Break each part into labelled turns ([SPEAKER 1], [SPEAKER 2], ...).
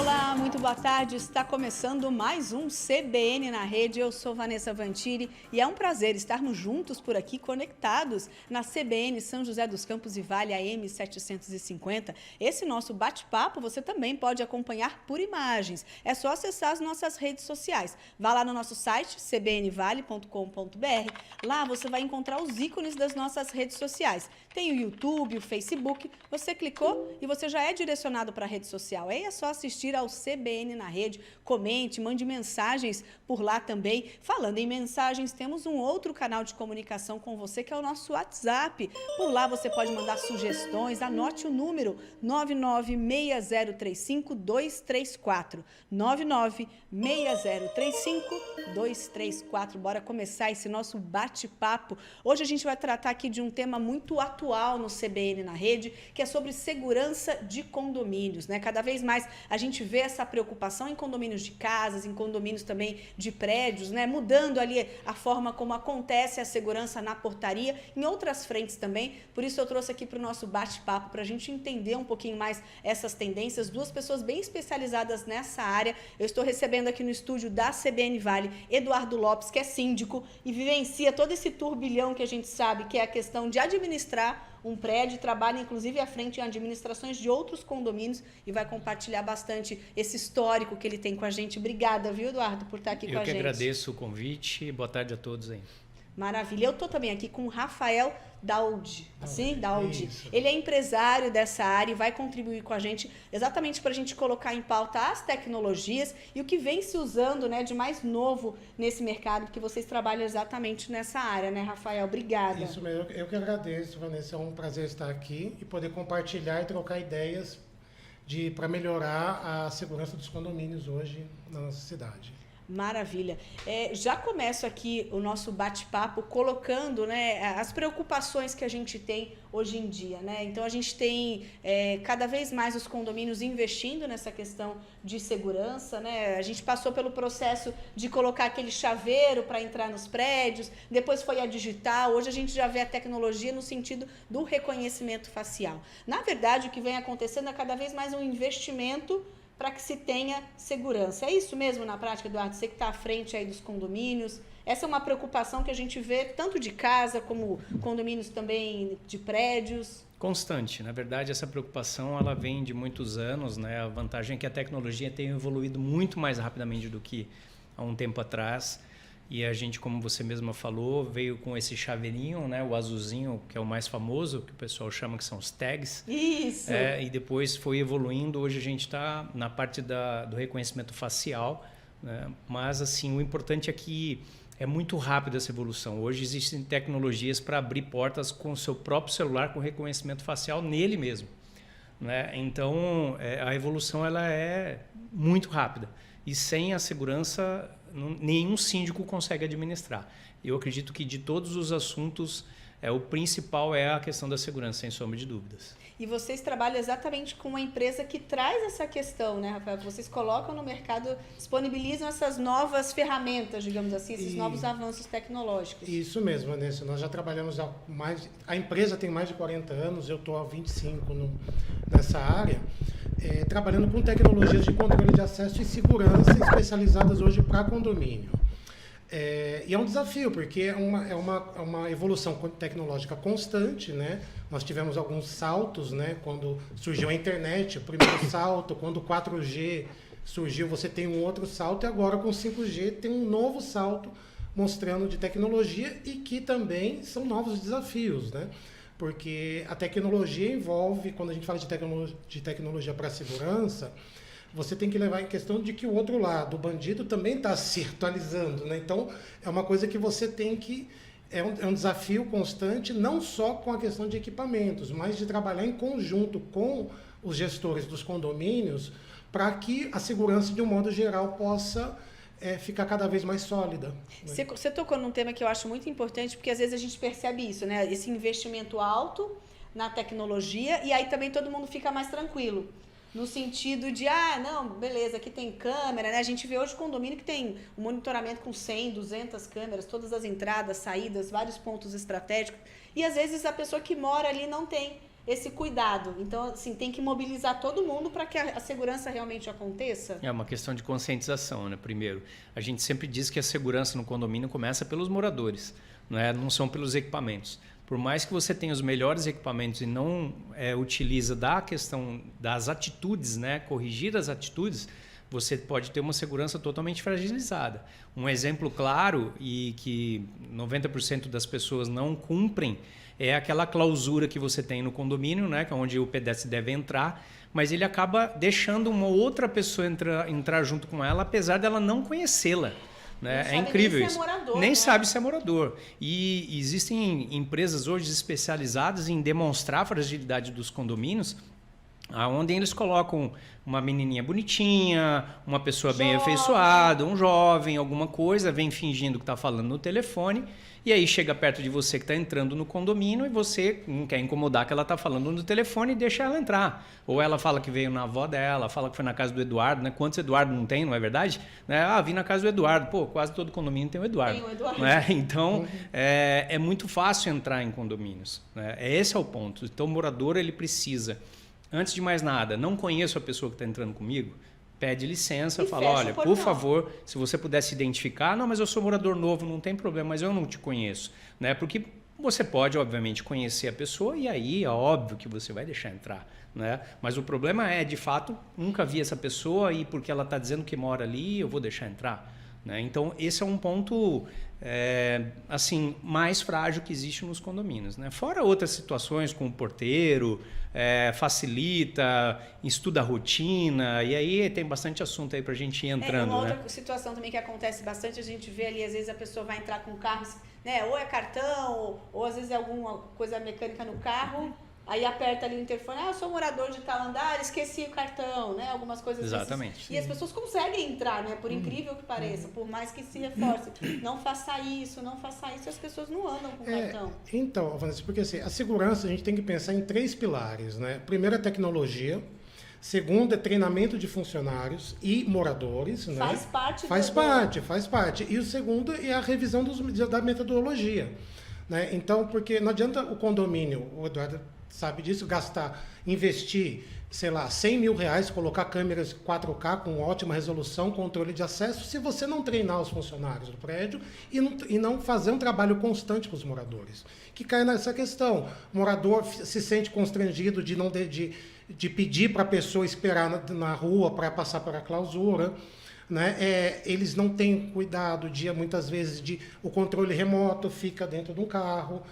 [SPEAKER 1] Olá, muito boa tarde. Está começando mais um CBN na Rede. Eu sou Vanessa Vantiri e é um prazer estarmos juntos por aqui, conectados na CBN São José dos Campos e Vale AM 750. Esse nosso bate-papo você também pode acompanhar por imagens. É só acessar as nossas redes sociais. Vá lá no nosso site, cbnvale.com.br. Lá você vai encontrar os ícones das nossas redes sociais. Tem o YouTube, o Facebook. Você clicou e você já é direcionado para a rede social. Aí é só assistir ao CBN na Rede, comente, mande mensagens por lá também. Falando em mensagens, temos um outro canal de comunicação com você, que é o nosso WhatsApp. Por lá você pode mandar sugestões, anote o número 996035234. 996035234. Bora começar esse nosso bate-papo. Hoje a gente vai tratar aqui de um tema muito atual no CBN na Rede, que é sobre segurança de condomínios, né? Cada vez mais a gente vê essa preocupação em condomínios de casas, em condomínios também de prédios, né? Mudando ali a forma como acontece a segurança na portaria, em outras frentes também. Por isso eu trouxe aqui para o nosso bate-papo, para a gente entender um pouquinho mais essas tendências. Duas pessoas bem especializadas nessa área. Eu estou recebendo aqui no estúdio da CBN Vale, Eduardo Lopes, que é síndico e vivencia todo esse turbilhão que a gente sabe, que é a questão de administrar um prédio, trabalha inclusive à frente em administrações de outros condomínios e vai compartilhar bastante esse histórico que ele tem com a gente. Obrigada, viu, Eduardo, por estar aqui com a gente.
[SPEAKER 2] Eu que agradeço o convite. Boa tarde a todos aí.
[SPEAKER 1] Maravilha. Eu estou também aqui com o Rafael Daudi. Sim, Daudi. Ele é empresário dessa área e vai contribuir com a gente exatamente para a gente colocar em pauta as tecnologias e o que vem se usando, né, de mais novo nesse mercado, porque vocês trabalham exatamente nessa área, né, Rafael? Obrigada.
[SPEAKER 3] Isso mesmo. Eu que agradeço, Vanessa. É um prazer estar aqui e poder compartilhar e trocar ideias para melhorar a segurança dos condomínios hoje na nossa cidade.
[SPEAKER 1] Maravilha. Já começo aqui o nosso bate-papo colocando, né, as preocupações que a gente tem hoje em dia, né? Então a gente tem cada vez mais os condomínios investindo nessa questão de segurança, né? A gente passou pelo processo de colocar aquele chaveiro para entrar nos prédios, depois foi a digital, hoje a gente já vê a tecnologia no sentido do reconhecimento facial. Na verdade, o que vem acontecendo é cada vez mais um investimento para que se tenha segurança. É isso mesmo na prática, Eduardo? Você que está à frente aí dos condomínios. Essa é uma preocupação que a gente vê tanto de casa como condomínios também de prédios.
[SPEAKER 2] Constante. Na verdade, essa preocupação ela vem de muitos anos, né? A vantagem é que a tecnologia tem evoluído muito mais rapidamente do que há um tempo atrás. E a gente, como você mesma falou, veio com esse chaveirinho, né? O azulzinho, que é o mais famoso, que o pessoal chama que são os tags.
[SPEAKER 1] Isso!
[SPEAKER 2] E depois foi evoluindo. Hoje a gente está na parte do reconhecimento facial, né? Mas assim, o importante é que é muito rápida essa evolução. Hoje existem tecnologias para abrir portas com o seu próprio celular com reconhecimento facial nele mesmo, né? Então, a evolução ela é muito rápida. E sem a segurança, nenhum síndico consegue administrar. Eu acredito que de todos os assuntos, o principal é a questão da segurança, sem sombra de dúvidas.
[SPEAKER 1] E vocês trabalham exatamente com uma empresa que traz essa questão, né, Rafael? Vocês colocam no mercado, disponibilizam essas novas ferramentas, digamos assim, esses novos avanços tecnológicos.
[SPEAKER 3] Isso mesmo, Vanessa. Nós já trabalhamos há mais... A empresa tem mais de 40 anos, eu estou há 25 nessa área, trabalhando com tecnologias de controle de acesso e segurança especializadas hoje para condomínio. E é um desafio, porque é uma evolução tecnológica constante, né? Nós tivemos alguns saltos, né? Quando surgiu a internet, o primeiro salto, quando o 4G surgiu, você tem um outro salto, e agora com o 5G tem um novo salto mostrando de tecnologia e que também são novos desafios, né? Porque a tecnologia envolve, quando a gente fala de tecnologia para segurança, você tem que levar em questão de que o outro lado, o bandido, também está se atualizando, né? Então, é uma coisa que você tem que... É um desafio constante, não só com a questão de equipamentos, mas de trabalhar em conjunto com os gestores dos condomínios para que a segurança, de um modo geral, possa ficar cada vez mais sólida. Né?
[SPEAKER 1] Você tocou num tema que eu acho muito importante, porque às vezes a gente percebe isso, né? Esse investimento alto na tecnologia, e aí também todo mundo fica mais tranquilo. No sentido de, não, beleza, aqui tem câmera, né? A gente vê hoje condomínio que tem um monitoramento com 100, 200 câmeras, todas as entradas, saídas, vários pontos estratégicos. E às vezes a pessoa que mora ali não tem esse cuidado. Então, assim, tem que mobilizar todo mundo para que a segurança realmente aconteça?
[SPEAKER 2] É uma questão de conscientização, né? Primeiro, a gente sempre diz que a segurança no condomínio começa pelos moradores, não são pelos equipamentos. Por mais que você tenha os melhores equipamentos e não utiliza da questão das atitudes, corrigir as atitudes, você pode ter uma segurança totalmente fragilizada. Um exemplo claro e que 90% das pessoas não cumprem é aquela clausura que você tem no condomínio, que é onde o pedestre deve entrar, mas ele acaba deixando uma outra pessoa entrar junto com ela, apesar dela não conhecê-la. É incrível isso. Nem sabe se é morador. E existem empresas hoje especializadas em demonstrar a fragilidade dos condomínios, onde eles colocam uma menininha bonitinha, uma pessoa bem afeiçoada, um jovem, alguma coisa, vem fingindo que está falando no telefone, e aí chega perto de você que está entrando no condomínio e você não quer incomodar que ela está falando no telefone e deixa ela entrar. Ou ela fala que veio na avó dela, fala que foi na casa do Eduardo, Quantos Eduardo não tem, não é verdade? Vim na casa do Eduardo. Pô, quase todo condomínio tem o Eduardo. Tem o Eduardo. Então, é muito fácil entrar em condomínios. Esse é o ponto. Então, o morador, ele precisa... Antes de mais nada, não conheço a pessoa que está entrando comigo, pede licença, fala, olha, por favor, se você puder se identificar, não, mas eu sou morador novo, não tem problema, mas eu não te conheço. Porque você pode, obviamente, conhecer a pessoa e aí é óbvio que você vai deixar entrar. Mas o problema é, de fato, nunca vi essa pessoa e porque ela está dizendo que mora ali, eu vou deixar entrar. Então, esse é um ponto assim, mais frágil que existe nos condomínios. Fora outras situações, como o porteiro, facilita, estuda a rotina, e aí tem bastante assunto aí para a gente ir entrando.
[SPEAKER 1] Uma outra situação também que acontece bastante, a gente vê ali, às vezes a pessoa vai entrar com o carro, ou é cartão, ou às vezes é alguma coisa mecânica no carro, aí aperta ali o interfone, eu sou morador de tal andar, esqueci o cartão, algumas coisas.
[SPEAKER 2] Exatamente.
[SPEAKER 1] E as pessoas conseguem entrar, por incrível que pareça, por mais que se reforce. Não faça isso, as pessoas não andam com cartão.
[SPEAKER 3] Então, Vanessa, porque assim, a segurança a gente tem que pensar em 3 pilares, Primeiro é tecnologia, segundo é treinamento de funcionários e moradores, Faz parte. E o segundo é a revisão da metodologia, Então, porque não adianta o condomínio, o Eduardo sabe disso, investir, sei lá, 100 mil reais, colocar câmeras 4K com ótima resolução, controle de acesso, se você não treinar os funcionários do prédio e não fazer um trabalho constante com os moradores. Que cai nessa questão. O morador se sente constrangido de pedir para a pessoa esperar na rua para passar pela clausura. Eles não têm cuidado muitas vezes o controle remoto fica dentro de um carro,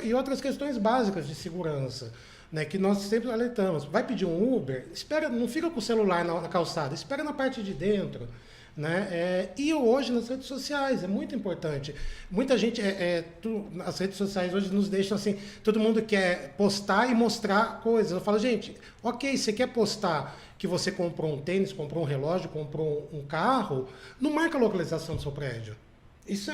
[SPEAKER 3] e outras questões básicas de segurança, que nós sempre alertamos. Vai pedir um Uber, espera, não fica com o celular na calçada, espera na parte de dentro. E hoje nas redes sociais é muito importante. Muita gente, as redes sociais hoje nos deixam assim, todo mundo quer postar e mostrar coisas. Eu falo, gente, ok, você quer postar que você comprou um tênis, comprou um relógio, comprou um carro, não marca a localização do seu prédio. Isso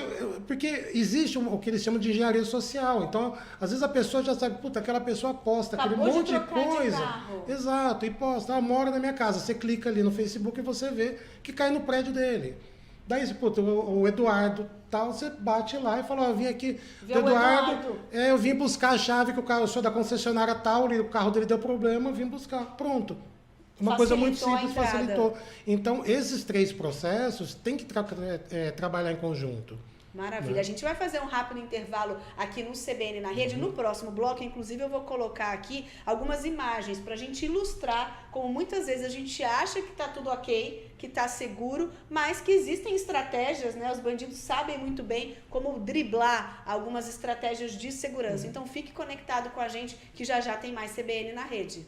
[SPEAKER 3] porque existe o que eles chamam de engenharia social. Então, às vezes a pessoa já sabe, aquela pessoa posta aquele monte de coisa. Exato, e posta, mora na minha casa. Você clica ali no Facebook e você vê que cai no prédio dele. Daí, o Eduardo, tal, você bate lá e fala, vim aqui do Eduardo, eu vim buscar a chave que eu sou da concessionária tal, e o carro dele deu problema, eu vim buscar. Pronto. Uma coisa muito simples, facilitou. Então, esses 3 processos têm que trabalhar em conjunto.
[SPEAKER 1] Maravilha. A gente vai fazer um rápido intervalo aqui no CBN na Rede. No próximo bloco, inclusive, eu vou colocar aqui algumas imagens para a gente ilustrar como muitas vezes a gente acha que está tudo ok, que está seguro, mas que existem estratégias, Os bandidos sabem muito bem como driblar algumas estratégias de segurança. Então, fique conectado com a gente que já tem mais CBN na Rede.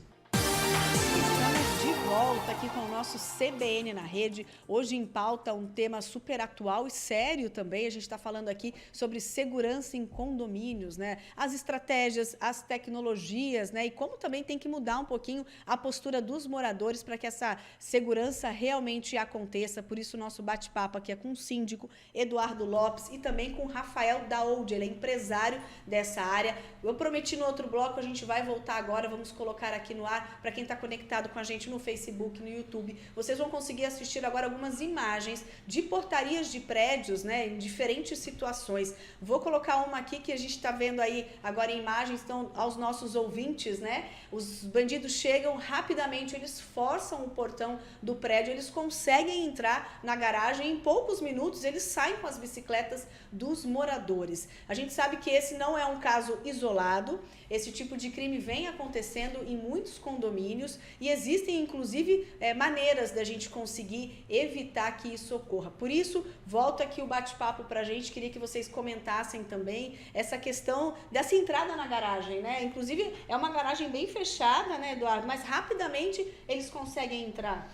[SPEAKER 1] De volta aqui com o nosso CBN na Rede. Hoje em pauta um tema super atual e sério também. A gente está falando aqui sobre segurança em condomínios, As estratégias, as tecnologias, E como também tem que mudar um pouquinho a postura dos moradores para que essa segurança realmente aconteça. Por isso o nosso bate-papo aqui é com o síndico Eduardo Lopes e também com o Rafael Daoud. Ele é empresário dessa área. Eu prometi no outro bloco, a gente vai voltar agora. Vamos colocar aqui no ar para quem está conectado com a gente no Facebook Facebook, no YouTube. Vocês vão conseguir assistir agora algumas imagens de portarias de prédios, né, em diferentes situações. Vou colocar uma aqui que a gente está vendo aí agora em imagens, então, aos nossos ouvintes, né? Os bandidos chegam rapidamente, eles forçam o portão do prédio, eles conseguem entrar na garagem, em poucos minutos eles saem com as bicicletas dos moradores. A gente sabe que esse não é um caso isolado, esse tipo de crime vem acontecendo em muitos condomínios e existem, inclusive, maneiras da gente conseguir evitar que isso ocorra. Por isso, volta aqui o bate-papo para a gente, queria que vocês comentassem também essa questão dessa entrada na garagem, né? Inclusive, é uma garagem bem fechada, né, Eduardo? Mas rapidamente eles conseguem entrar.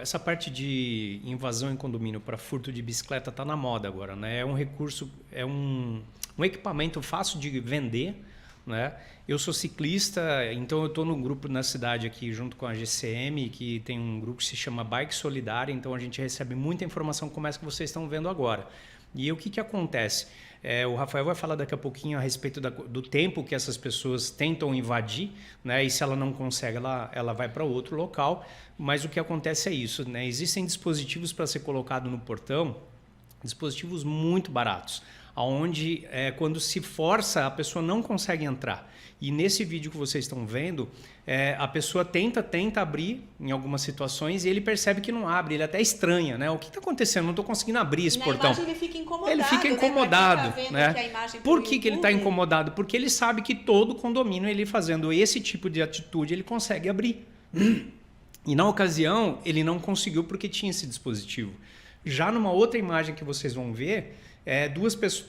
[SPEAKER 2] Essa parte de invasão em condomínio para furto de bicicleta está na moda agora, né? É um recurso, é um equipamento fácil de vender, né? Eu sou ciclista, então eu estou no grupo na cidade aqui junto com a GCM, que tem um grupo que se chama Bike Solidária, então a gente recebe muita informação como essa que vocês estão vendo agora. E o que acontece? O Rafael vai falar daqui a pouquinho a respeito do tempo que essas pessoas tentam invadir, né? E se ela não consegue, ela vai para outro local. Mas o que acontece é isso, né? Existem dispositivos para ser colocado no portão, dispositivos muito baratos, onde quando se força, a pessoa não consegue entrar. E nesse vídeo que vocês estão vendo, a pessoa tenta abrir em algumas situações e ele percebe que não abre, ele até estranha, né? O que está acontecendo? Não estou conseguindo abrir esse portão.
[SPEAKER 1] Imagem, ele fica incomodado.
[SPEAKER 2] Ele fica incomodado,
[SPEAKER 1] né?
[SPEAKER 2] Por que ele está incomodado? Porque ele sabe que todo condomínio, ele fazendo esse tipo de atitude, ele consegue abrir. E na ocasião, ele não conseguiu porque tinha esse dispositivo. Já numa outra imagem que vocês vão ver,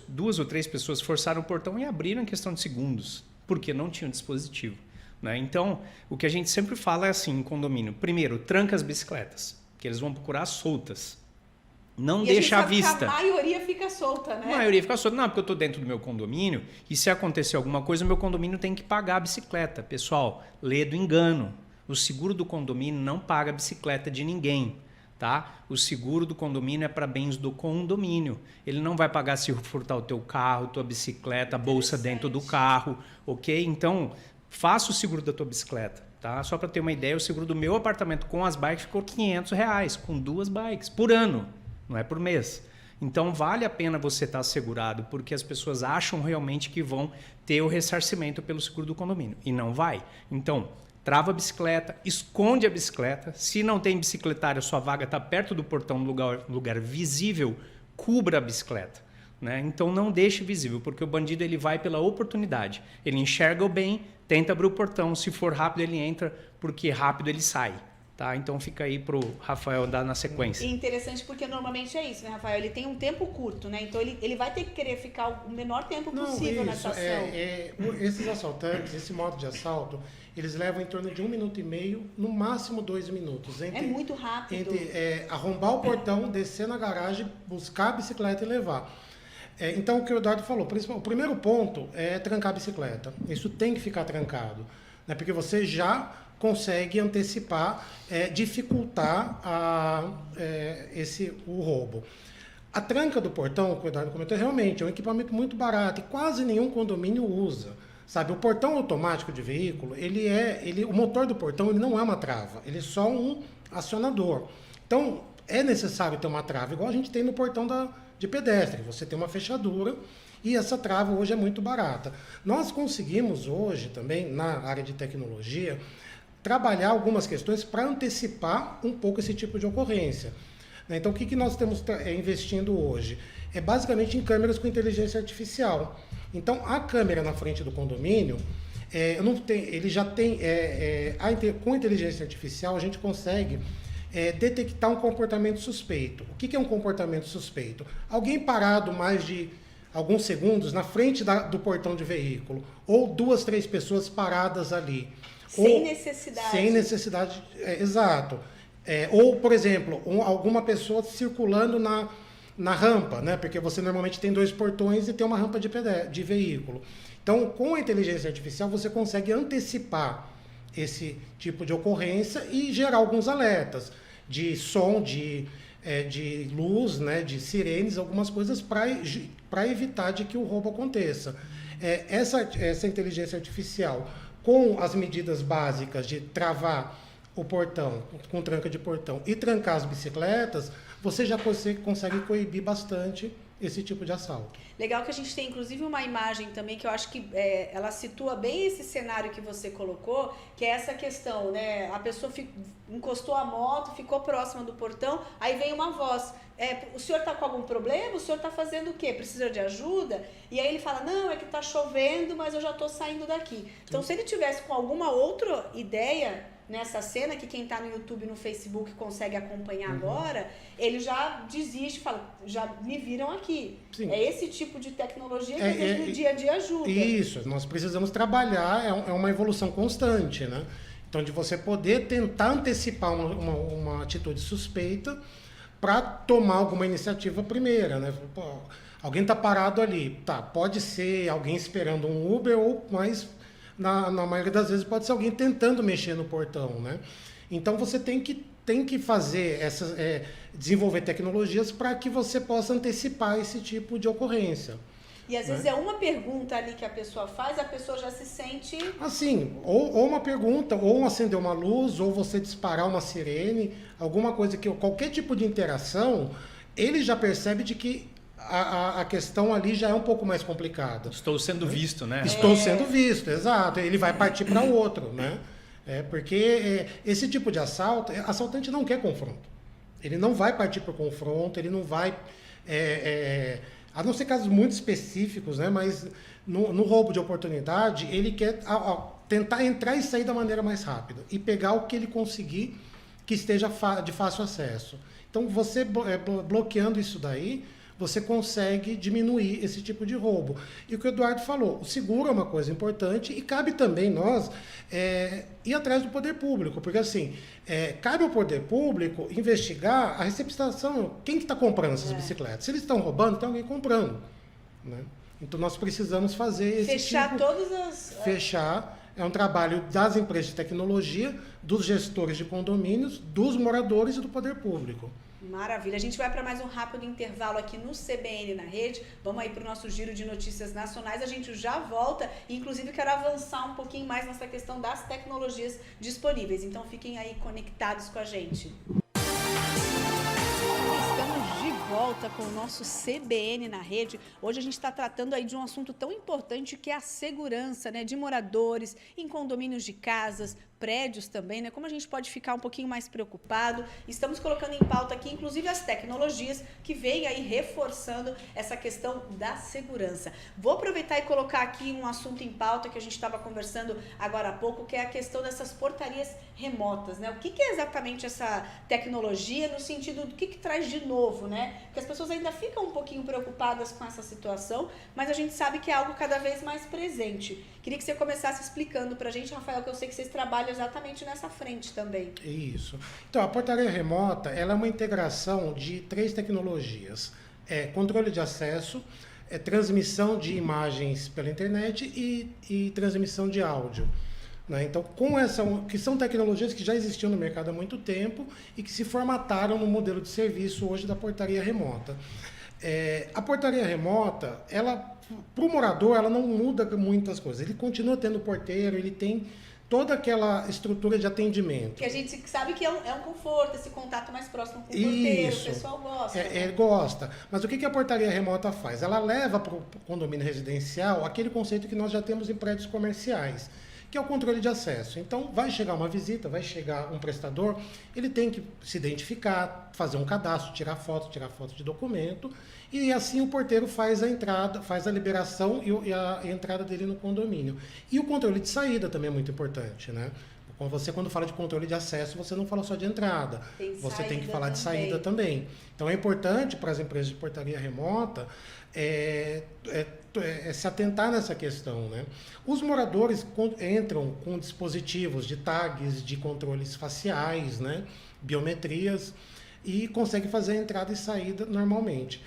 [SPEAKER 2] duas ou três pessoas forçaram o portão e abriram em questão de segundos, porque não tinha um dispositivo, né? Então, o que a gente sempre fala é assim, em condomínio. Primeiro, tranca as bicicletas, que eles vão procurar soltas. Não deixa à vista.
[SPEAKER 1] A maioria fica solta, né?
[SPEAKER 2] A maioria fica solta. Não, porque eu estou dentro do meu condomínio e se acontecer alguma coisa, o meu condomínio tem que pagar a bicicleta. Pessoal, lê do engano. O seguro do condomínio não paga a bicicleta de ninguém. Tá? O seguro do condomínio é para bens do condomínio. Ele não vai pagar se furtar o teu carro, tua bicicleta, a bolsa dentro do carro, ok? Então, faça o seguro da tua bicicleta, tá? Só para ter uma ideia, o seguro do meu apartamento com as bikes ficou R$500, com 2 bikes, por ano, não é por mês. Então, vale a pena você estar assegurado, porque as pessoas acham realmente que vão ter o ressarcimento pelo seguro do condomínio, e não vai. Então, trava a bicicleta, esconde a bicicleta. Se não tem bicicletário, sua vaga está perto do portão, no lugar visível, cubra a bicicleta, né? Então não deixe visível, porque o bandido ele vai pela oportunidade. Ele enxerga o bem, tenta abrir o portão. Se for rápido, ele entra, porque rápido ele sai. Tá? Então fica aí para o Rafael dar na sequência.
[SPEAKER 1] E interessante porque normalmente é isso, né, Rafael? Ele tem um tempo curto, né? Então ele vai ter que querer ficar o menor tempo possível nessa ação.
[SPEAKER 3] Esses assaltantes, esse modo de assalto, eles levam em torno de 1 minuto e meio, no máximo 2 minutos.
[SPEAKER 1] É muito rápido.
[SPEAKER 3] Arrombar o portão, descer na garagem, buscar a bicicleta e levar. Então o que o Eduardo falou, o primeiro ponto é trancar a bicicleta. Isso tem que ficar trancado, né? Porque você já consegue antecipar, dificultar o roubo. A tranca do portão, que o Eduardo comentou, realmente é um equipamento muito barato e quase nenhum condomínio usa. Sabe, o portão automático de veículo, o motor do portão ele não é uma trava, ele é só um acionador. Então, é necessário ter uma trava, igual a gente tem no portão de pedestre. Você tem uma fechadura e essa trava hoje é muito barata. Nós conseguimos hoje também, na área de tecnologia, trabalhar algumas questões para antecipar um pouco esse tipo de ocorrência. Então, o que nós estamos investindo hoje? É basicamente em câmeras com inteligência artificial. Então, a câmera na frente do condomínio, ele já tem, com inteligência artificial, a gente consegue detectar um comportamento suspeito. O que é um comportamento suspeito? Alguém parado mais de alguns segundos na frente do portão de veículo, ou 2, 3 pessoas paradas ali.
[SPEAKER 1] Sem necessidade.
[SPEAKER 3] Sem necessidade, exato. Ou, por exemplo, alguma pessoa circulando na rampa, né? Porque você normalmente tem 2 portões e tem uma rampa de veículo. Então, com a inteligência artificial, você consegue antecipar esse tipo de ocorrência e gerar alguns alertas de som, de luz, né? De sirenes, algumas coisas para evitar de que o roubo aconteça. Essa inteligência artificial, com as medidas básicas de travar o portão, com tranca de portão, e trancar as bicicletas, você já consegue coibir bastante esse tipo de assalto.
[SPEAKER 1] Legal que a gente tem, inclusive, uma imagem também que eu acho que ela situa bem esse cenário que você colocou, que é essa questão, né? A pessoa encostou a moto, ficou próxima do portão, aí vem uma voz. O senhor está com algum problema? O senhor está fazendo o quê? Precisa de ajuda? E aí ele fala, não, é que está chovendo, mas eu já estou saindo daqui. Então, se ele tivesse com alguma outra ideia nessa cena, que quem está no YouTube e no Facebook consegue acompanhar agora, ele já desiste, fala, já me viram aqui. Sim. É esse tipo de tecnologia que a gente no dia a dia ajuda.
[SPEAKER 3] Isso, nós precisamos trabalhar, é uma evolução constante, né? Então, de você poder tentar antecipar uma atitude suspeita para tomar alguma iniciativa primeira, né? Pô, alguém está parado ali, tá, pode ser alguém esperando um Uber, mas na maioria das vezes pode ser alguém tentando mexer no portão, né? Então você tem que fazer desenvolver tecnologias para que você possa antecipar esse tipo de ocorrência.
[SPEAKER 1] E às vezes é uma pergunta ali que a pessoa faz, a pessoa já se sente...
[SPEAKER 3] Assim, ou uma pergunta, ou acender uma luz, ou você disparar uma sirene, alguma coisa que... Qualquer tipo de interação, ele já percebe de que a questão ali já é um pouco mais complicada.
[SPEAKER 2] Estou sendo visto, né?
[SPEAKER 3] Estou sendo visto, exato. Ele vai partir para o outro, né? Porque esse tipo de assaltante não quer confronto. Ele não vai partir para o confronto, ele não vai... a não ser casos muito específicos, né? Mas no roubo de oportunidade, ele quer tentar entrar e sair da maneira mais rápida e pegar o que ele conseguir que esteja de fácil acesso. Então, você bloqueando isso daí, você consegue diminuir esse tipo de roubo. E o que o Eduardo falou, o seguro é uma coisa importante e cabe também nós ir atrás do poder público, porque assim, cabe ao poder público investigar a receptação, quem que está comprando essas bicicletas. Se eles estão roubando, tem alguém comprando, né? Então nós precisamos fazer esse
[SPEAKER 1] fechar todas as...
[SPEAKER 3] Fechar. É um trabalho das empresas de tecnologia, dos gestores de condomínios, dos moradores e do poder público.
[SPEAKER 1] Maravilha. A gente vai para mais um rápido intervalo aqui no CBN na Rede. Vamos aí para o nosso giro de notícias nacionais. A gente já volta e, inclusive, quero avançar um pouquinho mais nessa questão das tecnologias disponíveis. Então, fiquem aí conectados com a gente. Estamos de volta com o nosso CBN na Rede. Hoje a gente está tratando aí de um assunto tão importante que é a segurança, né, de moradores em condomínios de casas, prédios também, né? Como a gente pode ficar um pouquinho mais preocupado. Estamos colocando em pauta aqui, inclusive, as tecnologias que vêm aí reforçando essa questão da segurança. Vou aproveitar e colocar aqui um assunto em pauta que a gente estava conversando agora há pouco, que é a questão dessas portarias remotas, né? O que é exatamente essa tecnologia no sentido do que traz de novo, né? Porque as pessoas ainda ficam um pouquinho preocupadas com essa situação, mas a gente sabe que é algo cada vez mais presente. Queria que você começasse explicando pra gente, Rafael, que eu sei que vocês trabalham exatamente nessa frente também.
[SPEAKER 3] Isso. Então, a portaria remota, ela é uma integração de 3 tecnologias. Controle de acesso, transmissão de imagens pela internet e transmissão de áudio. Né? Então, que são tecnologias que já existiam no mercado há muito tempo e que se formataram no modelo de serviço hoje da portaria remota. A portaria remota, para o morador, ela não muda muitas coisas. Ele continua tendo porteiro, ele tem toda aquela estrutura de atendimento.
[SPEAKER 1] Que a gente sabe que é um conforto, esse contato mais próximo com o porteiro, o pessoal gosta.
[SPEAKER 3] Gosta. Mas o que a portaria remota faz? Ela leva para o condomínio residencial aquele conceito que nós já temos em prédios comerciais, que é o controle de acesso. Então, vai chegar uma visita, vai chegar um prestador, ele tem que se identificar, fazer um cadastro, tirar foto de documento, e assim o porteiro faz a entrada, faz a liberação e a entrada dele no condomínio. E o controle de saída também é muito importante, né? Quando fala de controle de acesso, você não fala só de entrada, você tem que falar de saída também. Então é importante para as empresas de portaria remota se atentar nessa questão, né? Os moradores entram com dispositivos de tags, de controles faciais, né? Biometrias, e conseguem fazer a entrada e saída normalmente.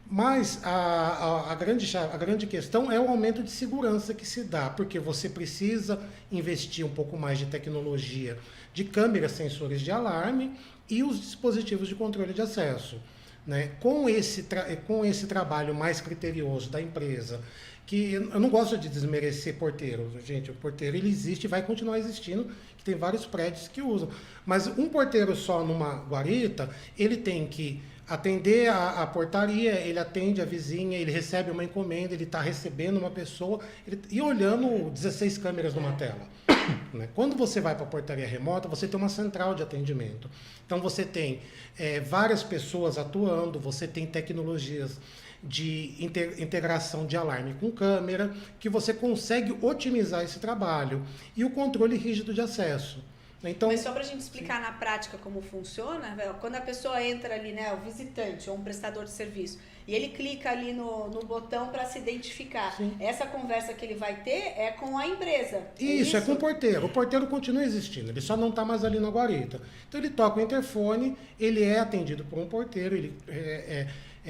[SPEAKER 3] Mas a grande questão é o aumento de segurança que se dá, porque você precisa investir um pouco mais de tecnologia de câmeras, sensores de alarme e os dispositivos de controle de acesso. Né? Com esse trabalho mais criterioso da empresa, que eu não gosto de desmerecer porteiro, gente, o porteiro ele existe e vai continuar existindo, que tem vários prédios que usam. Mas um porteiro só numa guarita, ele tem que atender a portaria, ele atende a vizinha, ele recebe uma encomenda, ele está recebendo uma pessoa e olhando 16 câmeras numa tela. Né? Quando você vai para a portaria remota, você tem uma central de atendimento. Então você tem várias pessoas atuando, você tem tecnologias de integração de alarme com câmera, que você consegue otimizar esse trabalho. E o controle rígido de acesso. Então,
[SPEAKER 1] mas só para a gente explicar na prática como funciona, quando a pessoa entra ali, né, o visitante ou um prestador de serviço, e ele clica ali no botão para se identificar, essa conversa que ele vai ter é com a empresa.
[SPEAKER 3] Isso, é com o porteiro. O porteiro continua existindo, ele só não está mais ali na guarita. Então ele toca o interfone, ele é atendido por um porteiro, ele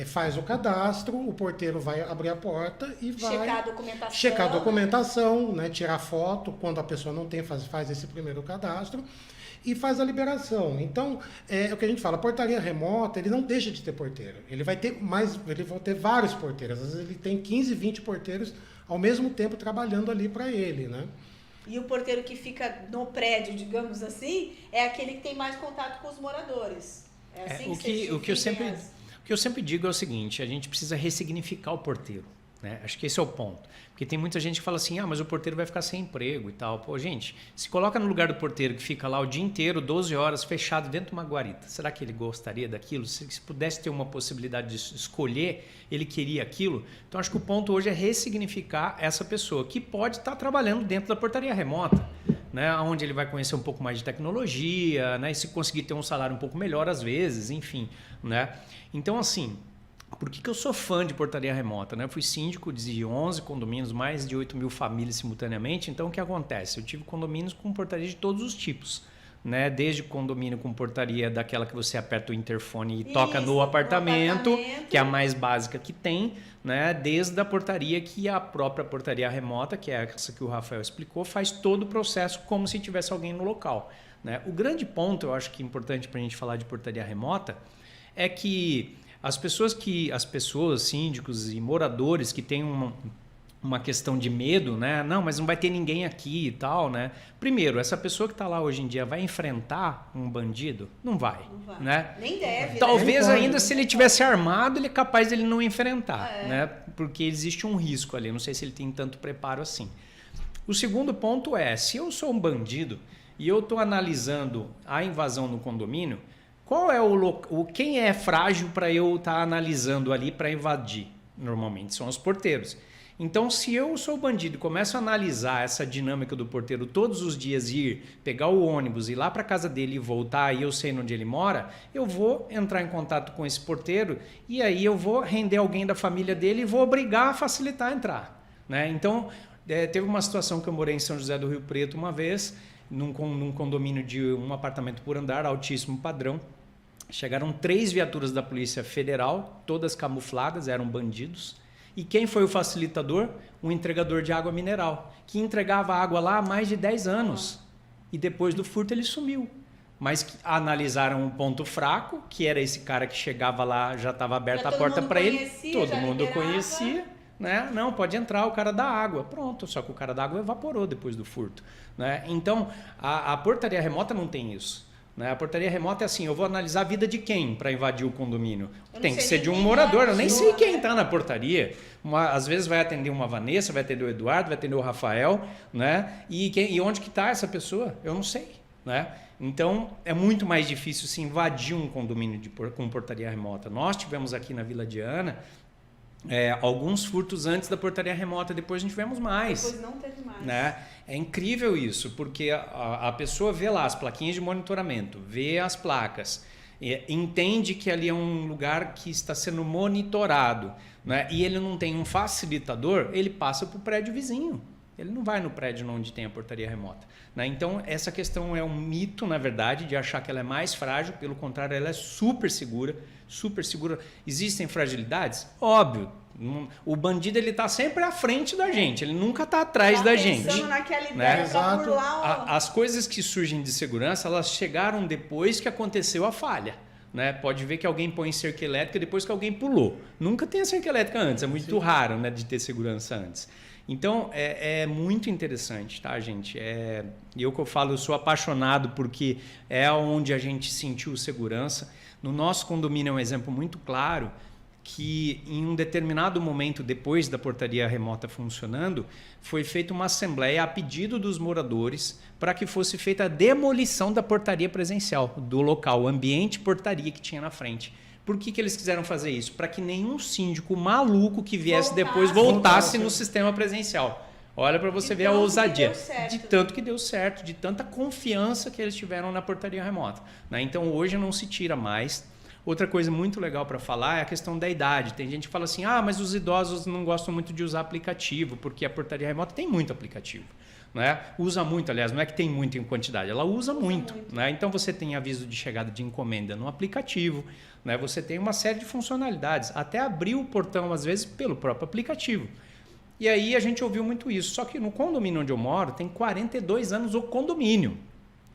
[SPEAKER 3] faz o cadastro, o porteiro vai abrir a porta e vai checar a documentação, né, tirar foto, quando a pessoa não tem, faz esse primeiro cadastro e faz a liberação. Então, é o que a gente fala, portaria remota, ele não deixa de ter porteiro. Ele vai ter vários porteiros, às vezes ele tem 15, 20 porteiros ao mesmo tempo trabalhando ali para ele, né?
[SPEAKER 1] E o porteiro que fica no prédio, digamos assim, é aquele que tem mais contato com os moradores. É assim
[SPEAKER 2] o que eu sempre digo é o seguinte, a gente precisa ressignificar o porteiro, né? Acho que esse é o ponto. Porque tem muita gente que fala assim, mas o porteiro vai ficar sem emprego e tal. Pô, gente, se coloca no lugar do porteiro que fica lá o dia inteiro, 12 horas, fechado dentro de uma guarita. Será que ele gostaria daquilo? Se pudesse ter uma possibilidade de escolher, ele queria aquilo? Então, acho que o ponto hoje é ressignificar essa pessoa, que pode estar trabalhando dentro da portaria remota, né, onde ele vai conhecer um pouco mais de tecnologia, né, e se conseguir ter um salário um pouco melhor às vezes, enfim, né? Então, assim, por que eu sou fã de portaria remota, né? Eu fui síndico de 11 condomínios, mais de 8 mil famílias simultaneamente. Então, o que acontece? Eu tive condomínios com portaria de todos os tipos, né? Desde condomínio com portaria daquela que você aperta o interfone e toca no apartamento, que é a mais básica que tem, né? Desde a portaria que a própria portaria remota, que é essa que o Rafael explicou, faz todo o processo como se tivesse alguém no local, né? O grande ponto, eu acho que é importante para a gente falar de portaria remota, é que as pessoas, síndicos e moradores que têm uma questão de medo, né? Não, mas não vai ter ninguém aqui e tal, né? Primeiro, essa pessoa que está lá hoje em dia vai enfrentar um bandido? Não vai, né?
[SPEAKER 1] Nem deve.
[SPEAKER 2] Talvez ainda se ele tivesse armado, ele é capaz de ele não enfrentar, né? Porque existe um risco ali, não sei se ele tem tanto preparo assim. O segundo ponto é, se eu sou um bandido e eu estou analisando a invasão no condomínio, qual é quem é frágil para eu estar analisando ali para invadir? Normalmente são os porteiros. Então, se eu sou bandido e começo a analisar essa dinâmica do porteiro todos os dias, ir pegar o ônibus, ir lá para a casa dele e voltar, e eu sei onde ele mora, eu vou entrar em contato com esse porteiro e aí eu vou render alguém da família dele e vou obrigar a facilitar a entrar, né? Então, teve uma situação que eu morei em São José do Rio Preto uma vez, num condomínio de um apartamento por andar, altíssimo padrão. Chegaram 3 viaturas da Polícia Federal, todas camufladas, eram bandidos. E quem foi o facilitador? Um entregador de água mineral, que entregava água lá há mais de 10 anos. E depois do furto ele sumiu. Mas analisaram um ponto fraco, que era esse cara que chegava lá, já estava aberta a porta para ele. Todo mundo conhecia. Né? Não, pode entrar o cara da água. Pronto, só que o cara da água evaporou depois do furto. Né? Então, a portaria remota não tem isso. A portaria remota é assim, eu vou analisar a vida de quem para invadir o condomínio? Tem que ser de um morador, eu nem sei quem está na portaria. Às vezes vai atender uma Vanessa, vai atender o Eduardo, vai atender o Rafael, né? E onde que está essa pessoa? Eu não sei, né? Então, é muito mais difícil se invadir um condomínio com portaria remota. Nós tivemos aqui na Vila Diana alguns furtos antes da portaria remota, depois não tivemos mais.
[SPEAKER 1] Depois não teve mais.
[SPEAKER 2] Né? É incrível isso, porque a pessoa vê lá as plaquinhas de monitoramento, vê as placas, entende que ali é um lugar que está sendo monitorado, né? E ele não tem um facilitador, ele passa para o prédio vizinho. Ele não vai no prédio onde tem a portaria remota. Né? Então, essa questão é um mito, na verdade, de achar que ela é mais frágil. Pelo contrário, ela é super segura, super segura. Existem fragilidades? Óbvio. O bandido está sempre à frente da gente, ele nunca está atrás da gente.
[SPEAKER 1] Pensando naquela ideia,
[SPEAKER 2] né?
[SPEAKER 1] para burlar
[SPEAKER 2] As coisas que surgem de segurança, elas chegaram depois que aconteceu a falha. Né? Pode ver que alguém põe cerca elétrica depois que alguém pulou. Nunca tem a cerca elétrica antes, é muito raro, né, de ter segurança antes. Então, é muito interessante, tá, gente? Eu que eu falo, eu sou apaixonado porque é onde a gente sentiu segurança. No nosso condomínio é um exemplo muito claro que em um determinado momento, depois da portaria remota funcionando, foi feita uma assembleia a pedido dos moradores para que fosse feita a demolição da portaria presencial, do local, o ambiente portaria que tinha na frente. Por que eles quiseram fazer isso? Para que nenhum síndico maluco que viesse depois voltasse no sistema presencial. Olha para você ver a ousadia. De tanto que deu certo, de tanta confiança que eles tiveram na portaria remota. Né? Então hoje não se tira mais. Outra coisa muito legal para falar é a questão da idade. Tem gente que fala assim, mas os idosos não gostam muito de usar aplicativo, porque a portaria remota tem muito aplicativo. Né? Usa muito, aliás, não é que tem muito em quantidade, ela usa muito. Né? Então você tem aviso de chegada de encomenda no aplicativo, né? Você tem uma série de funcionalidades, até abrir o portão às vezes pelo próprio aplicativo. E aí a gente ouviu muito isso, só que no condomínio onde eu moro tem 42 anos o condomínio.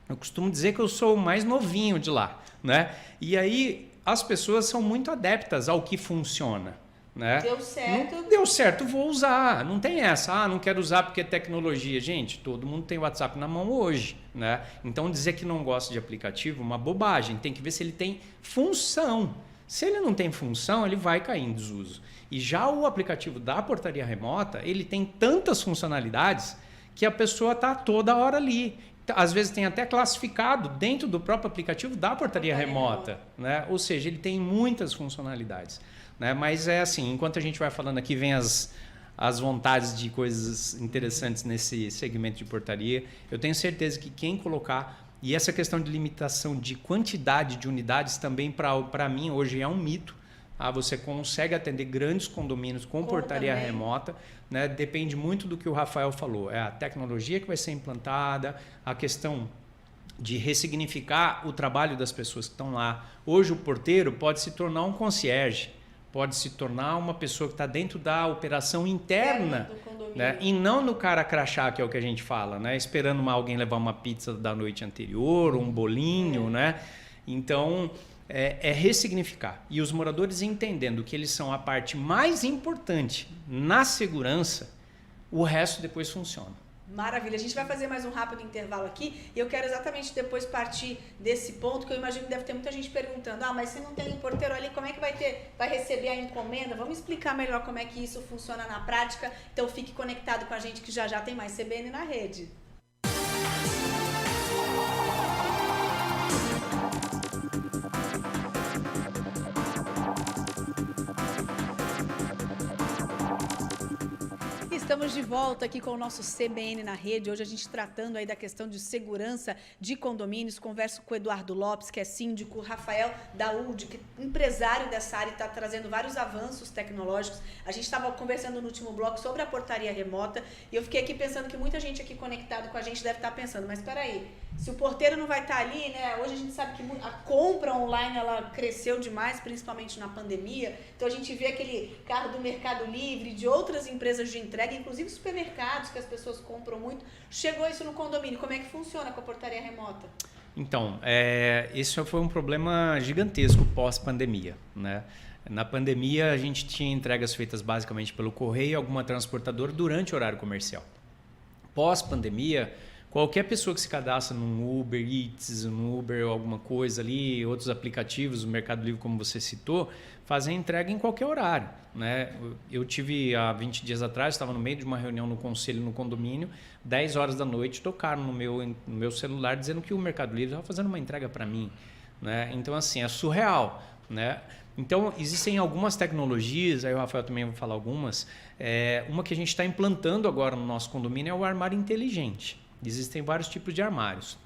[SPEAKER 2] Eu costumo dizer que eu sou o mais novinho de lá. Né? E aí as pessoas são muito adeptas ao que funciona. Né?
[SPEAKER 1] Deu certo.
[SPEAKER 2] Não deu certo, vou usar. Não tem essa, não quero usar porque é tecnologia. Gente, todo mundo tem o WhatsApp na mão hoje. Né? Então dizer que não gosta de aplicativo é uma bobagem. Tem que ver se ele tem função. Se ele não tem função, ele vai cair em desuso. E já o aplicativo da portaria remota, ele tem tantas funcionalidades que a pessoa está toda hora ali. Às vezes tem até classificado dentro do próprio aplicativo da portaria remota. Né? Ou seja, ele tem muitas funcionalidades. Né? Mas é assim, enquanto a gente vai falando aqui, vem as vontades de coisas interessantes nesse segmento de portaria. Eu tenho certeza que quem colocar, e essa questão de limitação de quantidade de unidades também para mim hoje é um mito. Você consegue atender grandes condomínios com portaria remota. Né? Depende muito do que o Rafael falou. É a tecnologia que vai ser implantada, a questão de ressignificar o trabalho das pessoas que estão lá. Hoje o porteiro pode se tornar um concierge, pode se tornar uma pessoa que está dentro da operação interna, né? E não no cara crachá, que é o que a gente fala, né? Esperando alguém levar uma pizza da noite anterior, um bolinho. Né? Então, é ressignificar. E os moradores entendendo que eles são a parte mais importante na segurança, o resto depois funciona.
[SPEAKER 1] Maravilha, a gente vai fazer mais um rápido intervalo aqui e eu quero exatamente depois partir desse ponto que eu imagino que deve ter muita gente perguntando, mas se não tem um porteiro ali, como é que vai receber a encomenda? Vamos explicar melhor como é que isso funciona na prática, então fique conectado com a gente que já tem mais CBN na rede. Estamos de volta aqui com o nosso CBN na rede. Hoje a gente tratando aí da questão de segurança de condomínios. Converso com o Eduardo Lopes, que é síndico, Rafael Daúde, que é empresário dessa área e está trazendo vários avanços tecnológicos. A gente estava conversando no último bloco sobre a portaria remota e eu fiquei aqui pensando que muita gente aqui conectado com a gente deve estar pensando, mas espera aí, se o porteiro não vai estar ali, né? Hoje a gente sabe que a compra online ela cresceu demais, principalmente na pandemia. Então a gente vê aquele carro do Mercado Livre, de outras empresas de entrega, inclusive supermercados que as pessoas compram muito. Chegou isso no condomínio. Como é que funciona com a portaria remota?
[SPEAKER 2] Então, esse foi um problema gigantesco pós-pandemia. Né? Na pandemia, a gente tinha entregas feitas basicamente pelo correio e alguma transportadora durante o horário comercial. Pós-pandemia, qualquer pessoa que se cadastra num Uber Eats, num Uber ou alguma coisa ali, outros aplicativos, o Mercado Livre, como você citou, fazem entrega em qualquer horário. Né? Eu tive, há 20 dias atrás, estava no meio de uma reunião no conselho, no condomínio, 10 horas da noite, tocaram no meu celular dizendo que o Mercado Livre estava fazendo uma entrega para mim. Né? Então, assim, é surreal. Né? Então, existem algumas tecnologias, aí o Rafael também vai falar algumas, uma que a gente está implantando agora no nosso condomínio é o armário inteligente. Existem vários tipos de armários.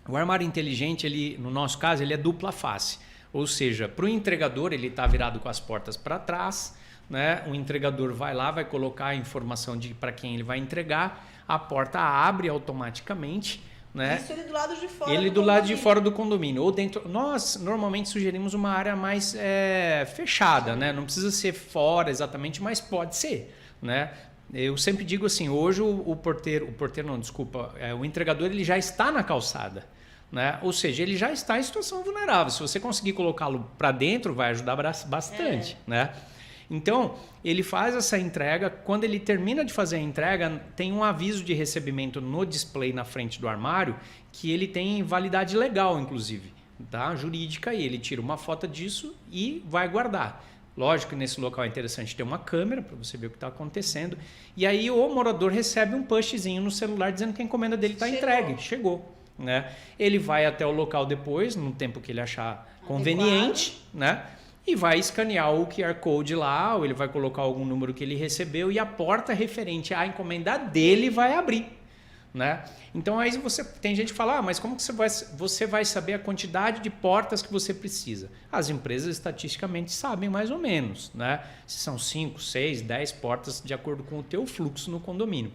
[SPEAKER 2] O armário inteligente, ele, no nosso caso, ele é dupla face. Ou seja, para o entregador, ele está virado com as portas para trás. Né? O entregador vai lá, vai colocar a informação para quem ele vai entregar. A porta abre automaticamente. Né?
[SPEAKER 1] Isso ele do lado de fora.
[SPEAKER 2] Ele do lado de fora do condomínio. Ou dentro. Nós normalmente sugerimos uma área mais fechada. Né? Não precisa ser fora exatamente, mas pode ser. Né? Eu sempre digo assim, hoje o entregador ele já está na calçada, né? Ou seja, ele já está em situação vulnerável. Se você conseguir colocá-lo para dentro, vai ajudar bastante, né? Então, ele faz essa entrega, quando ele termina de fazer a entrega, tem um aviso de recebimento no display na frente do armário, que ele tem validade legal, inclusive, tá? Jurídica, e ele tira uma foto disso e vai guardar. Lógico que nesse local é interessante ter uma câmera para você ver o que está acontecendo. E aí o morador recebe um pushzinho no celular dizendo que a encomenda dele está entregue, chegou. Né? Ele vai até o local depois, no tempo que ele achar conveniente, né? E vai escanear o QR Code lá, ou ele vai colocar algum número que ele recebeu e a porta referente à encomenda dele vai abrir. Né? Então aí tem gente que fala, mas como que você vai saber a quantidade de portas que você precisa? As empresas estatisticamente sabem mais ou menos, né? Se são 5, 6, 10 portas de acordo com o teu fluxo no condomínio.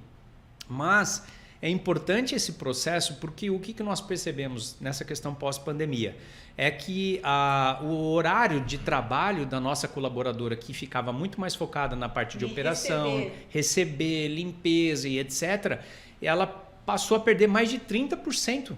[SPEAKER 2] Mas é importante esse processo porque o que nós percebemos nessa questão pós-pandemia é que o horário de trabalho da nossa colaboradora, que ficava muito mais focada na parte de operação, receber, limpeza e etc., ela passou a perder mais de 30%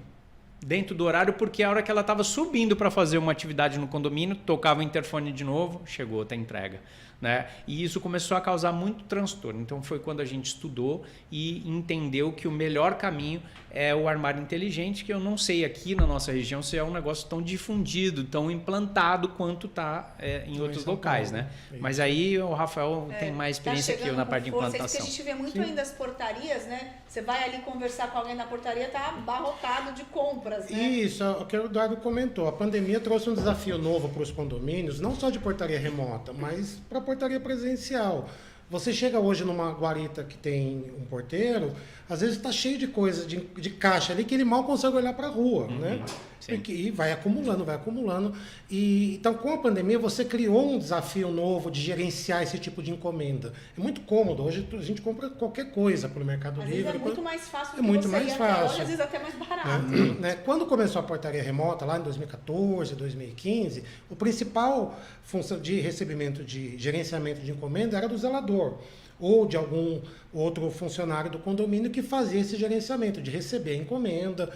[SPEAKER 2] dentro do horário, porque a hora que ela estava subindo para fazer uma atividade no condomínio, tocava o interfone de novo, chegou outra entrega. Né? E isso começou a causar muito transtorno. Então foi quando a gente estudou e entendeu que o melhor caminho é o armário inteligente, que eu não sei aqui na nossa região se é um negócio tão difundido, tão implantado quanto está em outros locais. Né? Mas aí o Rafael tem mais experiência que eu na parte de implantação.
[SPEAKER 1] Porque a gente vê muito ainda as portarias, né? Você vai ali conversar com alguém na portaria, tá abarrotado de compras, né?
[SPEAKER 3] Isso, o que o Eduardo comentou. A pandemia trouxe um desafio novo para os condomínios, não só de portaria remota, mas para portaria presencial. Você chega hoje numa guarita que tem um porteiro, às vezes está cheio de coisa, de caixa ali, que ele mal consegue olhar para a rua, né? E vai acumulando, vai acumulando. Então, com a pandemia, você criou um desafio novo de gerenciar esse tipo de encomenda. É muito cômodo. Hoje a gente compra qualquer coisa pelo Mercado Livre.
[SPEAKER 1] Às vezes é muito mais fácil do
[SPEAKER 3] que
[SPEAKER 1] muito
[SPEAKER 3] você
[SPEAKER 1] mais
[SPEAKER 3] ir
[SPEAKER 1] fácil.
[SPEAKER 3] Hoje,
[SPEAKER 1] às vezes até mais barato.
[SPEAKER 3] Né? Quando começou a portaria remota, lá em 2014, 2015, o principal função de recebimento, de gerenciamento de encomenda era do zelador ou de algum outro funcionário do condomínio que fazia esse gerenciamento, de receber a encomenda,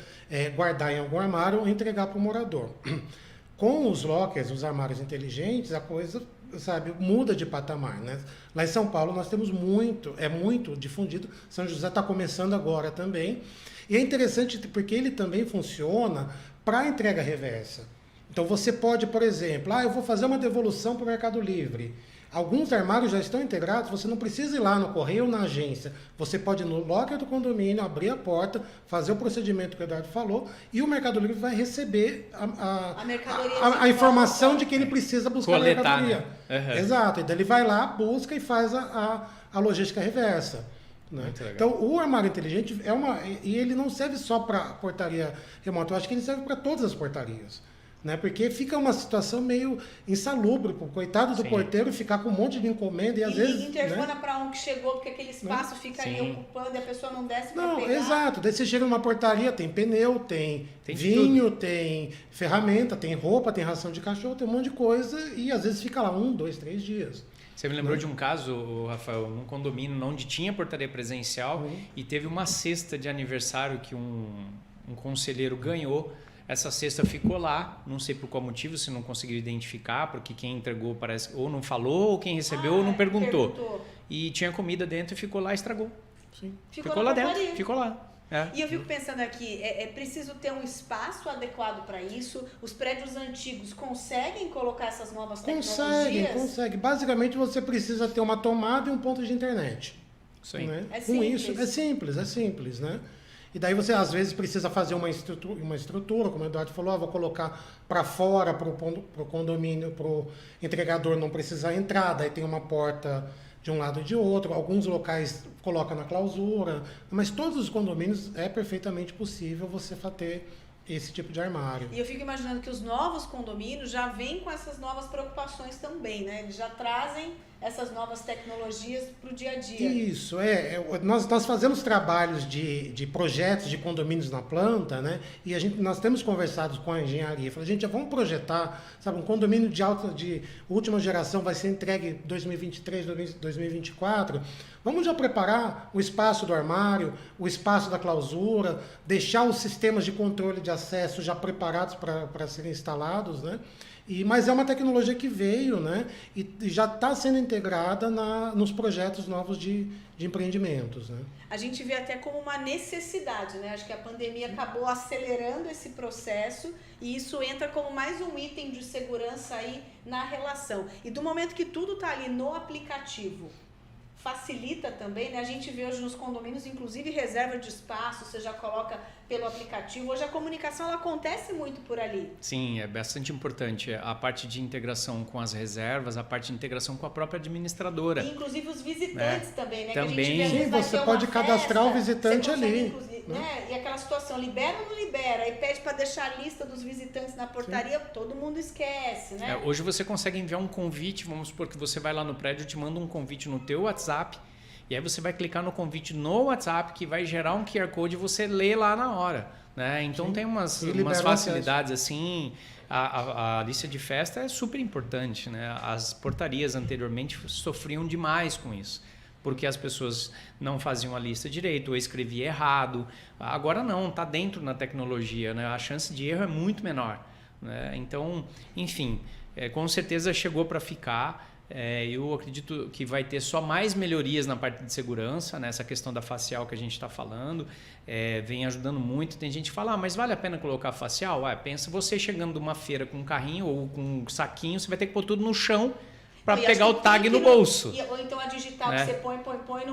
[SPEAKER 3] guardar em algum armário ou entregar para o morador. Com os lockers, os armários inteligentes, a coisa, muda de patamar, né? Lá em São Paulo nós temos muito difundido, São José está começando agora também, e é interessante porque ele também funciona para entrega reversa. Então você pode, por exemplo, eu vou fazer uma devolução para o Mercado Livre. Alguns armários já estão integrados, você não precisa ir lá no correio ou na agência. Você pode ir no locker do condomínio, abrir a porta, fazer o procedimento que o Eduardo falou e o Mercado Livre vai receber a informação de que ele precisa buscar a mercadoria. Né? Exato, e daí ele vai lá, busca e faz a logística reversa. Né? Então, o armário inteligente e ele não serve só para portaria remota, eu acho que ele serve para todas as portarias. Né? Porque fica uma situação meio insalubre pro coitado do porteiro ficar com um monte de encomenda e às vezes...
[SPEAKER 1] interfona para um que chegou, porque aquele espaço fica ali ocupando e a pessoa não desce para pegar.
[SPEAKER 3] Exato. Daí você chega numa portaria, tem pneu, tem vinho, tem ferramenta, tem roupa, tem ração de cachorro, tem um monte de coisa e às vezes fica lá 1, 2, 3 dias.
[SPEAKER 2] Você me lembrou de um caso, Rafael, num condomínio onde tinha portaria presencial e teve uma cesta de aniversário que um conselheiro ganhou. Essa cesta ficou lá, não sei por qual motivo, se não conseguiu identificar, porque quem entregou parece ou não falou, ou quem recebeu ou não perguntou. E tinha comida dentro e ficou lá e estragou.
[SPEAKER 3] Sim.
[SPEAKER 2] Ficou lá dentro, ficou lá.
[SPEAKER 1] E eu fico pensando aqui, é preciso ter um espaço adequado para isso? Os prédios antigos conseguem colocar essas novas tecnologias?
[SPEAKER 3] Consegue. Basicamente você precisa ter uma tomada e um ponto de internet.
[SPEAKER 2] Isso aí.
[SPEAKER 3] Né?
[SPEAKER 1] Com
[SPEAKER 3] isso, é simples, né? E daí você, às vezes, precisa fazer uma estrutura, como o Eduardo falou, vou colocar para fora, para o condomínio, para o entregador não precisar entrar, daí tem uma porta de um lado e de outro, alguns locais colocam na clausura, mas todos os condomínios é perfeitamente possível você ter esse tipo de armário.
[SPEAKER 1] E eu fico imaginando que os novos condomínios já vêm com essas novas preocupações também, né? Eles já trazem essas novas tecnologias para o dia a dia.
[SPEAKER 3] Isso, nós fazemos trabalhos de projetos de condomínios na planta, né? E nós temos conversado com a engenharia, falamos, gente, vamos projetar, um condomínio de última geração vai ser entregue em 2023, 2024, vamos já preparar o espaço do armário, o espaço da clausura, deixar os sistemas de controle de acesso já preparados para serem instalados, né? Mas é uma tecnologia que veio, né? E já está sendo integrada nos projetos novos de empreendimentos, né?
[SPEAKER 1] A gente vê até como uma necessidade, né? Acho que a pandemia acabou acelerando esse processo e isso entra como mais um item de segurança aí na relação. E do momento que tudo está ali no aplicativo, facilita também, né? A gente vê hoje nos condomínios, inclusive reserva de espaço, você já coloca pelo aplicativo. Hoje a comunicação ela acontece muito por ali.
[SPEAKER 2] Sim, é bastante importante a parte de integração com as reservas, a parte de integração com a própria administradora.
[SPEAKER 1] E inclusive os visitantes também, né?
[SPEAKER 2] Também.
[SPEAKER 1] Que a gente vê, às vezes,
[SPEAKER 3] Sim,
[SPEAKER 1] vai
[SPEAKER 3] você
[SPEAKER 1] ter
[SPEAKER 3] pode
[SPEAKER 1] uma
[SPEAKER 3] cadastrar
[SPEAKER 1] festa,
[SPEAKER 3] o visitante
[SPEAKER 1] você consegue,
[SPEAKER 3] ali,
[SPEAKER 1] inclusive, né? E aquela situação, libera ou não libera? Aí pede para deixar a lista dos visitantes na portaria, todo mundo esquece, né?
[SPEAKER 2] Hoje você consegue enviar um convite, vamos supor que você vai lá no prédio, te manda um convite no teu WhatsApp, e aí você vai clicar no convite no WhatsApp, que vai gerar um QR Code e você lê lá na hora, né? Então
[SPEAKER 3] Sim.
[SPEAKER 2] tem umas facilidades assim. A lista de festa é super importante, né? As portarias anteriormente sofriam demais com isso, porque as pessoas não faziam a lista direito ou escreviam errado. Agora não, está dentro na tecnologia, né? A chance de erro é muito menor, né? Então, enfim, com certeza chegou para ficar. Eu acredito que vai ter só mais melhorias na parte de segurança, nessa questão da facial que a gente está falando, vem ajudando muito. Tem gente que fala, mas vale a pena colocar facial? Pensa você chegando de uma feira com um carrinho ou com um saquinho, você vai ter que pôr tudo no chão para pegar o tag no bolso.
[SPEAKER 1] Ou então a digital que você põe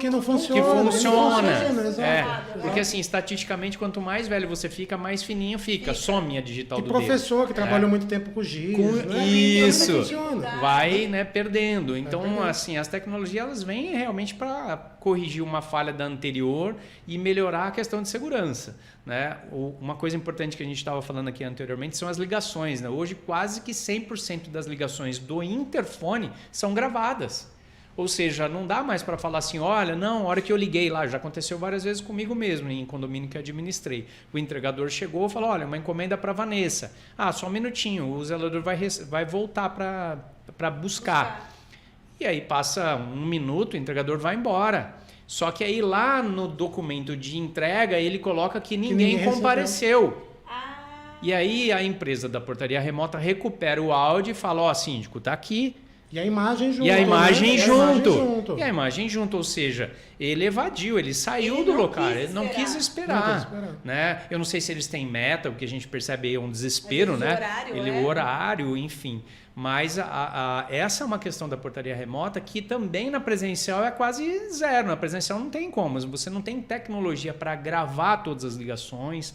[SPEAKER 3] que não funciona.
[SPEAKER 2] Que funciona. Porque
[SPEAKER 1] né?
[SPEAKER 2] assim, estatisticamente, quanto mais velho você fica, mais fininho fica. Some a digital do
[SPEAKER 3] professor
[SPEAKER 2] dedo.
[SPEAKER 3] que trabalhou muito tempo com giz. Né?
[SPEAKER 2] Isso.
[SPEAKER 3] Não funciona.
[SPEAKER 2] Vai, né, perdendo. Então, assim, as tecnologias elas vêm realmente para corrigir uma falha da anterior e melhorar a questão de segurança, né? Uma coisa importante que a gente estava falando aqui anteriormente são as ligações, né? Hoje quase que 100% das ligações do interfone são gravadas. Ou seja, não dá mais para falar assim, olha, não, a hora que eu liguei lá, já aconteceu várias vezes comigo mesmo, em condomínio que eu administrei. O entregador chegou e falou, olha, uma encomenda para Vanessa. Só um minutinho, o zelador vai voltar para buscar. E aí passa um minuto, o entregador vai embora. Só que aí lá no documento de entrega, ele coloca que ninguém compareceu. E aí a empresa da portaria remota recupera o áudio e fala, síndico, tá aqui.
[SPEAKER 3] E a imagem junto.
[SPEAKER 2] E a imagem junto.
[SPEAKER 3] E
[SPEAKER 2] a imagem junto, ou seja, ele evadiu, ele saiu do local, ele não quis esperar. Né? Eu não sei se eles têm meta, o que a gente percebe é um desespero, né?
[SPEAKER 1] O
[SPEAKER 2] horário, enfim. Mas essa é uma questão da portaria remota que também na presencial é quase zero. Na presencial não tem como, você não tem tecnologia para gravar todas as ligações.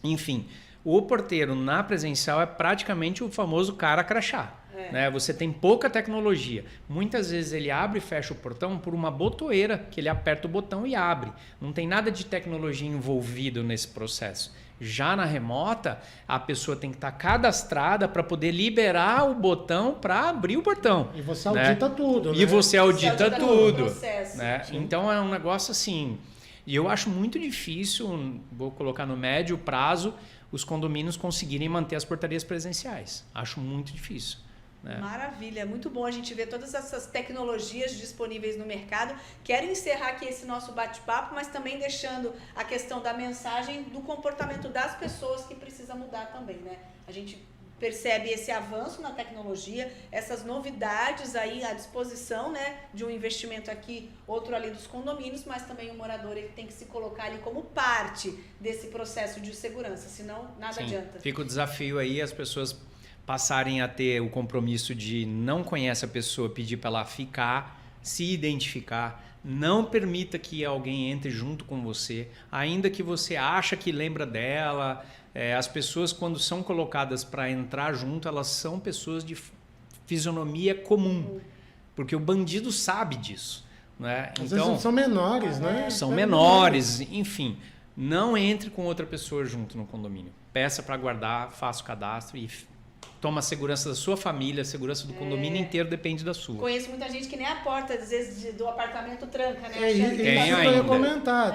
[SPEAKER 2] Enfim, o porteiro na presencial é praticamente o famoso cara crachá. Né? Você tem pouca tecnologia. Muitas vezes ele abre e fecha o portão por uma botoeira, que ele aperta o botão e abre. Não tem nada de tecnologia envolvido nesse processo. Já na remota, a pessoa tem que estar cadastrada para poder liberar o botão para abrir o portão.
[SPEAKER 3] E você audita tudo, né?
[SPEAKER 2] E você audita tudo.
[SPEAKER 1] Processo,
[SPEAKER 2] né? Então é um negócio assim. E eu acho muito difícil, vou colocar no médio prazo, os condomínios conseguirem manter as portarias presenciais. Acho muito difícil.
[SPEAKER 1] Maravilha, muito bom a gente ver todas essas tecnologias disponíveis no mercado. Quero encerrar aqui esse nosso bate-papo, mas também deixando a questão da mensagem do comportamento das pessoas que precisa mudar também, né? A gente percebe esse avanço na tecnologia, essas novidades aí à disposição, né, de um investimento aqui, outro ali dos condomínios, mas também o morador ele tem que se colocar ali como parte desse processo de segurança, senão nada adianta.
[SPEAKER 2] Fica o desafio aí, as pessoas passarem a ter o compromisso de não conhece a pessoa, pedir para ela ficar, se identificar, não permita que alguém entre junto com você, ainda que você acha que lembra dela. As pessoas, quando são colocadas para entrar junto, elas são pessoas de fisionomia comum, porque o bandido sabe disso. Né?
[SPEAKER 3] Às vezes são menores, né?
[SPEAKER 2] São menores, enfim. Não entre com outra pessoa junto no condomínio. Peça para guardar, faça o cadastro e toma a segurança da sua família, a segurança do condomínio inteiro depende da sua.
[SPEAKER 1] Conheço muita gente que nem a porta, às vezes, do apartamento tranca, né?
[SPEAKER 2] Tem ainda.
[SPEAKER 3] Eu ia comentar.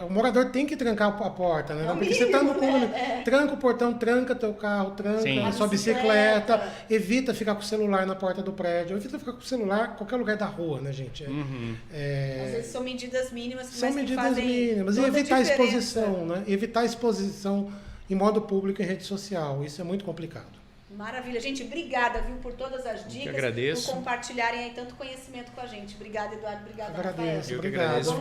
[SPEAKER 3] O morador tem que trancar a porta, né? Porque você está no condomínio, tranca o portão, tranca teu carro, tranca a sua bicicleta, evita ficar com o celular na porta do prédio, evita ficar com o celular em qualquer lugar da rua, né, gente?
[SPEAKER 1] Às vezes são medidas mínimas que
[SPEAKER 3] são medidas mínimas. E evitar a exposição, né? Evitar a exposição em modo público em rede social. Isso é muito complicado.
[SPEAKER 1] Maravilha. Gente, obrigada, viu, por todas as dicas.
[SPEAKER 2] Eu agradeço.
[SPEAKER 1] Por compartilharem aí tanto conhecimento com a gente. Obrigada, Eduardo. Obrigada,
[SPEAKER 3] Agradeço.
[SPEAKER 1] Rafael.
[SPEAKER 2] Eu que
[SPEAKER 3] Obrigado.
[SPEAKER 2] agradeço.
[SPEAKER 1] Vamos